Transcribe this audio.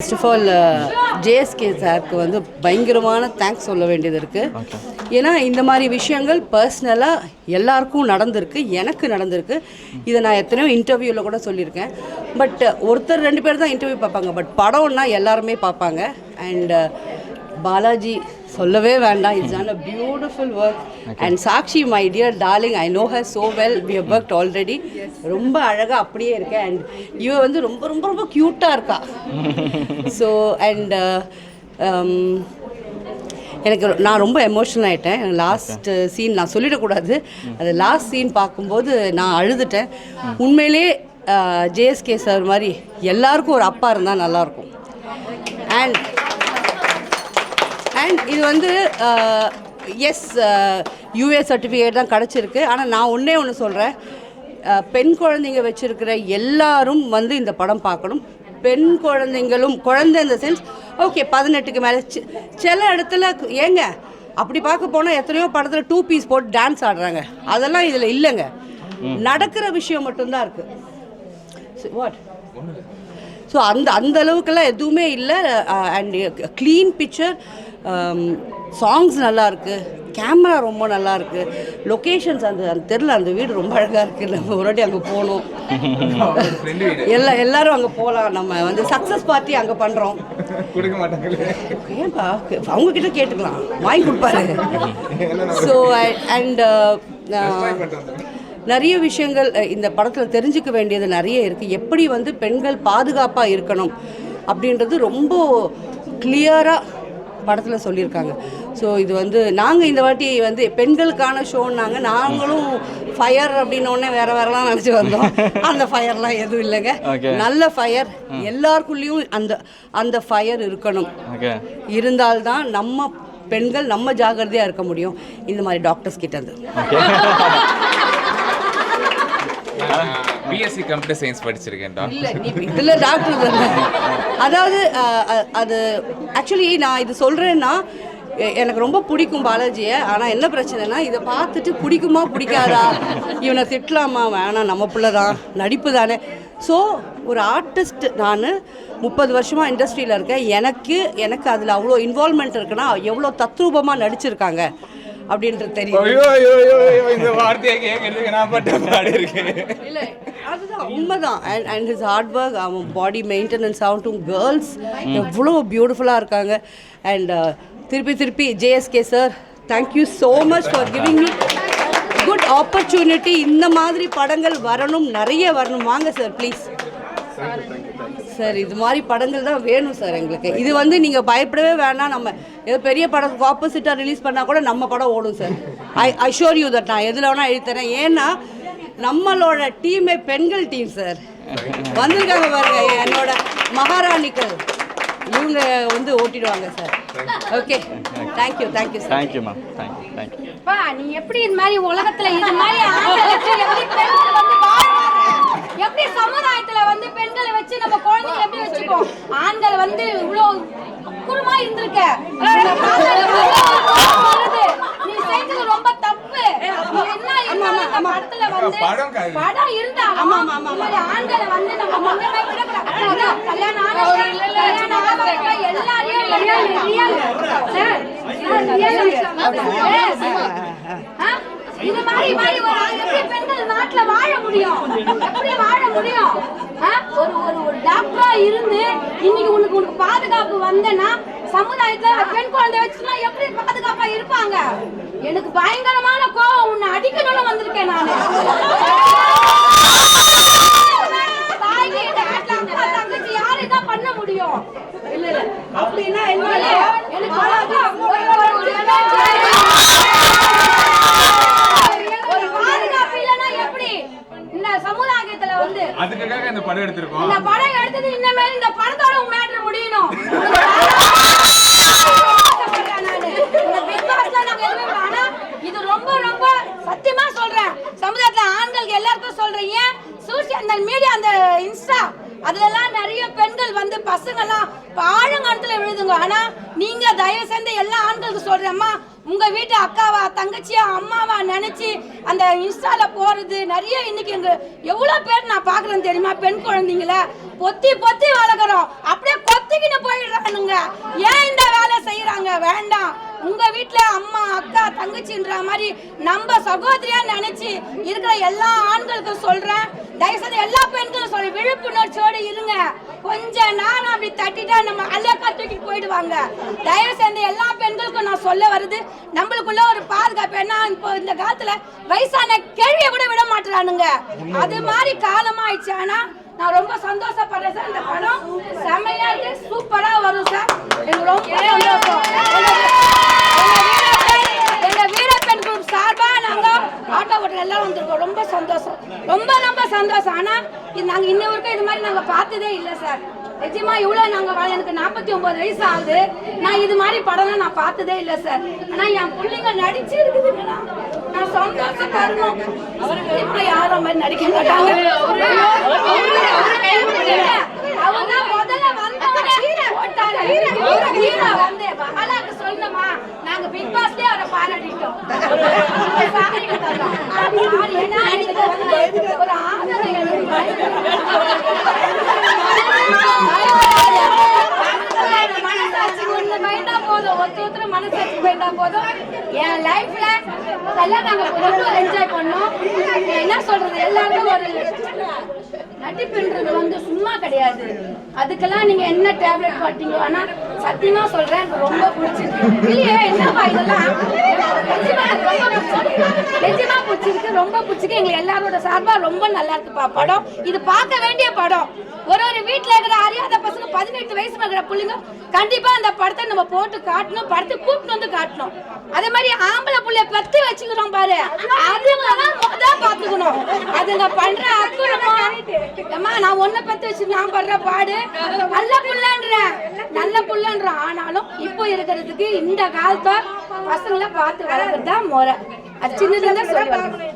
First of all JSK சாருக்கு வந்து பயங்கரமான தேங்க்ஸ் சொல்ல வேண்டியது இருக்குது. ஏன்னா இந்த மாதிரி விஷயங்கள் பர்சனலாக எல்லாருக்கும் நடந்திருக்கு, எனக்கு நடந்திருக்கு. இதை நான் எத்தனையோ இன்டர்வியூவில் கூட சொல்லியிருக்கேன். பட் ஒருத்தர் 2 பேர் தான் இன்டர்வியூ பார்ப்பாங்க, பட் படம்னா எல்லாருமே பார்ப்பாங்க. அண்ட் பாலாஜி சொல்லவே வேண்டாம், it's done a beautiful work. And Sakshi my dear darling, I know her so well, we have worked already. ரொம்ப அழகாக அப்படியே இருக்கேன். அண்ட் இவ வந்து ரொம்ப ரொம்ப ரொம்ப க்யூட்டாக இருக்கா. ஸோ அண்ட் நான் ரொம்ப எமோஷனல் ஆகிட்டேன். லாஸ்ட் சீன் நான் சொல்லிடக்கூடாது, அது லாஸ்ட் சீன் பார்க்கும்போது நான் அழுதுட்டேன். உண்மையிலே ஜேஎஸ்கே சார் மாதிரி எல்லாருக்கும் ஒரு அப்பா இருந்தால் நல்லாயிருக்கும். அண்ட் இது வந்து எஸ் யூஏ சர்டிஃபிகேட் தான் கிடச்சிருக்கு. ஆனால் நான் ஒன்று சொல்கிறேன், பெண் குழந்தைங்க வச்சுருக்கிற எல்லாரும் வந்து இந்த படம் பார்க்கணும். பெண் குழந்தைங்களும், குழந்தை இந்த சென்ஸ் ஓகே 18க்கு மேலே சில இடத்துல ஏங்க அப்படி பார்க்க போனால் எத்தனையோ படத்தில் 2 பீஸ் போட்டு டான்ஸ் ஆடுறாங்க, அதெல்லாம் இதில் இல்லைங்க. நடக்கிற விஷயம் மட்டும்தான் இருக்குது. வாட் ஸோ அந்த அளவுக்கெல்லாம் எதுவுமே இல்லை. அண்ட் க்ளீன் பிக்சர், சாங்ஸ் நல்லாயிருக்கு, கேமரா ரொம்ப நல்லாயிருக்கு, லொக்கேஷன்ஸ் அந்த தெருல அந்த வீடு ரொம்ப அழகாக இருக்குது. நம்ம ஒரு வாட்டி அங்கே போகணும், எல்லாரும் அங்கே போகலாம். நம்ம வந்து சக்ஸஸ் பார்ட்டி அங்கே பண்ணுறோம். ஏன்பா அவங்கக்கிட்ட கேட்டுக்கலாம், வாங்கி கொடுப்பாரு. ஸோ அண்ட் நிறைய விஷயங்கள் இந்த படத்தில் தெரிஞ்சுக்க வேண்டியது நிறைய இருக்குது. எப்படி வந்து பெண்கள் பாதுகாப்பாக இருக்கணும் அப்படின்றது ரொம்ப கிளியராக படத்தில் சொல்லியிருக்காங்க. ஸோ இது வந்து நாங்கள் இந்த வாட்டி வந்து பெண்களுக்கான ஷோன்னாங்க, நாங்களும் ஃபயர் அப்படின்னோடனே வேறலாம் நினச்சி வந்தோம். அந்த ஃபயர்லாம் எதுவும் இல்லைங்க, நல்ல ஃபயர். எல்லாருக்குள்ளேயும் அந்த ஃபயர் இருக்கணும். இருந்தால்தான் நம்ம பெண்கள் நம்ம ஜாகிரதையாக இருக்க முடியும். இந்த மாதிரி டாக்டர்ஸ் கிட்ட இருந்து பிஎஸ்சி கம்ப்யூட்டர் சயின்ஸ் படிச்சிருக்கேன்டா. இல்லை இதில் டாக்டர் தானே. அதாவது அது ஆக்சுவலி நான் இது சொல்கிறேன்னா எனக்கு ரொம்ப பிடிக்கும் பாலாஜியை. ஆனால் என்ன பிரச்சனைனா இதை பார்த்துட்டு பிடிக்குமா பிடிக்காதா, இவனை திட்டலாமா, வேணாம் நம்ம பிள்ளை தான், நடிப்பு தானே. ஸோ ஒரு ஆர்டிஸ்ட், நான் 30 வருஷமாக இண்டஸ்ட்ரியில் இருக்கேன். எனக்கு அதில் அவ்வளோ இன்வால்மெண்ட் இருக்குன்னா எவ்வளோ தத்ரூபமாக நடிச்சிருக்காங்க அப்படின்றது தெரியும். இந்த வார்த்தையை கேட்கறதுக்கு நான் பட்ட பாடு இருக்கு. இல்லை அதுதான் உண்மைதான். அண்ட் ஹிஸ் ஹார்ட் ஒர்க், அவன் பாடி மெயின்டெனன்ஸ் ஆகட்டும், கேர்ள்ஸ் எவ்வளோ பியூட்டிஃபுல்லாக இருக்காங்க. அண்ட் திருப்பி JSK sir, thank you so much for giving me good opportunity. இந்த மாதிரி படங்கள் வரணும், நிறைய வரணும். வாங்க சார் ப்ளீஸ் சார், இது மாதிரி படங்கள் தான் வேணும் சார் எங்களுக்கு. இது வந்து நீங்கள் பயப்படவே வேணாம். நம்ம ஏதோ பெரிய படத்துக்கு ஆப்போசிட்டாக ரிலீஸ் பண்ணால் கூட நம்ம படம் ஓடும் sir. I sure you that. நான் எதில் வேணால் எழுதித்தரேன். ஏன்னா நம்மளோட டீமே பெண்கள் டீம் சார். வந்திருக்காங்க பாருங்க, என்னோட மகாராணிகள், இவங்க வந்து ஓட்டிடுவாங்க sir. Okay, thank you sir. Thank you ma'am, thank you. நீ எப்படி இந்த மாதிரி உலகத்துல இது மாதிரி எப்படி சமுதாயத்துல வந்து பெண்களை வச்சு நம்ம குழந்தைகளை எப்படி வச்சுப்போம்? ஆண்கள் வந்து இவ்வளவு குருமா இருந்திருக்க, நீ செஞ்சது ரொம்ப தப்பு. நீ என்ன படத்துல வந்து படம் இருந்தா ஆண்களை வந்து நம்ம முன்னமே கல்யாணம் இது மாதிரி எப்படி பெண்கள் நாட்டுல வாழ முடியும்? எப்படி வாழ முடியும்? ஒரு டாக்டரா இருந்து இன்னைக்கு உனக்கு பாதுகாப்பு வந்தேன்னா சமுதாயத்துல பெண் குழந்தை வச்சுனா எப்படி பாதுகாப்பா இருப்பாங்க? எனக்கு பயங்கரமான கோவம், உன்னை அடிக்கணும்னு வந்திருக்கேன் நான். தங்கச்சி யாரு இதான் பண்ண முடியும்? இல்ல அப்படின்னா என்ன? எனக்கு சமுதாயத்துல வந்து அதுக்காக இந்த படம் எடுத்துறோம். இந்த படம் எடுத்தது இன்னமே இந்த படத்தோட மேட்டர் முடியணும். இது ரொம்ப ரொம்ப சத்தியமா சொல்றேன், சமுதாயத்துல ஆண்களுக்கு எல்லாருக்கும் சொல்றேன். ஏன் சோசியல் அந்த மீடியா, அந்த இன்ஸ்டா, அதுல எல்லாம் நிறைய பெண்கள் வந்து பசங்க எல்லாம் ஆழங்காலத்துல விழுதுங்க. ஆனா நீங்க தயவு செஞ்சு எல்லா ஆண்களுக்கு சொல்றேம்மா, உங்க வீட்டு அக்காவா தங்கச்சியா அம்மாவா நினைச்சு அந்த இன்ஸ்டால போறது நிறைய. இன்னைக்கு எங்க எவ்வளவு பேர் நான் பாக்குறேன் தெரியுமா, பெண் குழந்தைங்கள பொத்தி பொத்தி வளர்க்குறோம், அப்படியே கொத்திக்கிட்டு போயிடுறானுங்க. ஏன் இந்த வேலை செய்யறாங்க? வேண்டாம். உங்க வீட்டுல அம்மா அக்கா தங்கச்சின்ற மாதிரி நம்ம சகோதரியா நினைச்சு இருக்கிற எல்லா ஆண்களுக்கும் சொல்றேன், தயவு செய்து எல்லா பெண்களும் சொல்ற விழிப்புணர்ச்சியோடு இருங்க. கொஞ்ச நேரம் அப்படி தட்டிட்டா நம்ம அழகா தூக்கிட்டு போயிடுவாங்க. தயவு செய்து எல்லா பெண்களுக்கும் நான் சொல்ல வருது, நம்மளுக்குள்ள ஒரு பாதுகாப்பு. ஏன்னா இப்போ இந்த காலத்துல வயசான கேள்வியை கூட விட மாட்டானுங்க. அது மாதிரி காலமா ஆயிடுச்சு. ஆனா நான் ரொம்ப சந்தோஷப்படுறேன் சார். இந்த படம் செமையா இருக்கு, சூப்பரா வரும் சார். எனக்கு ரொம்ப சந்தோஷம். எங்க வீரப்பெண் குரூப் சார்பா நாங்க ஆட்டோ ஓட்டர் எல்லாம் வந்திருக்கோம். ரொம்ப சந்தோஷம், ரொம்ப ரொம்ப சந்தோஷம். ஆனா நாங்க இன்ன வரைக்கும் இது மாதிரி நாங்க பார்த்ததே இல்லை சார். நிஜமா இவ்வளவு நாங்க எனக்கு 49 வயசு ஆகுது. நான் இது மாதிரி படம்லாம் நான் பார்த்ததே இல்லை சார். ஆனா என் பிள்ளைங்க நடிச்சு இருக்குதுங்களா, நான் சந்தோஷப்படணும். இப்ப யாரும் மாதிரி நடிக்க மாட்டாங்க. அவங்க முதல்ல வந்து மகாலாக்கு சொல்லணுமா, நாங்க பிக் பாஸ்லயே அவரை பாராட்டிட்டோம். ஏன்னா எனக்கு வந்து ஒரு ஆதரவு மனசாட்சி ஒண்ணு வேண்டா போதும், ஒருத்தர் மனசாட்சி வேண்டா போதும். என் லைஃப்ல எல்லாம் நாங்க ரொம்ப என்ஜாய் பண்ணோம். என்ன சொல்றது, எல்லாருக்கும் ஒரு நடிப்புன்றது வந்து சும்மா கிடையாது. அதுக்கெல்லாம் நீங்க என்ன டேப்லெட் பார்த்தீங்களோ, ஆனா சத்தியமா சொல்றேன் எனக்கு ரொம்ப பிடிச்சிருக்கு. இல்லையே என்னப்பா இதெல்லாம் நிஜமா பிடிச்சிருக்கு, ரொம்ப பிடிச்சிருக்கு. எங்களுக்கு எல்லாரோட சார்பா ரொம்ப நல்லா இருக்குப்பா படம். இது பார்க்க வேண்டிய படம். ஒரு வீட்டுல இருக்கிற அறியாத பசங்க 18 வயசு இருக்கிற பிள்ளைங்க கண்டிப்பா அந்த படத்தை நம்ம போட்டு காட்டணும், படத்தை கூப்பிட்டு வந்து காட்டணும். அதே மாதிரி ஆம்பளை புள்ளைய பெத்து வச்சுக்கிறோம் பாரு, அதுங்கதான் முதல் பாத்துக்கணும். அதுங்க பண்ற அக்குறமா அம்மா, நான் ஒன்ன பெத்து வச்சு நான் படுற பாடு நல்ல புள்ளன்றேன். ஆனாலும் இப்போ இருக்கிறதுக்கு இந்த காலத்தை பசங்களை பார்த்து வளர்க்கறதுதான் முறை. அது சின்னதுதான் சொல்லி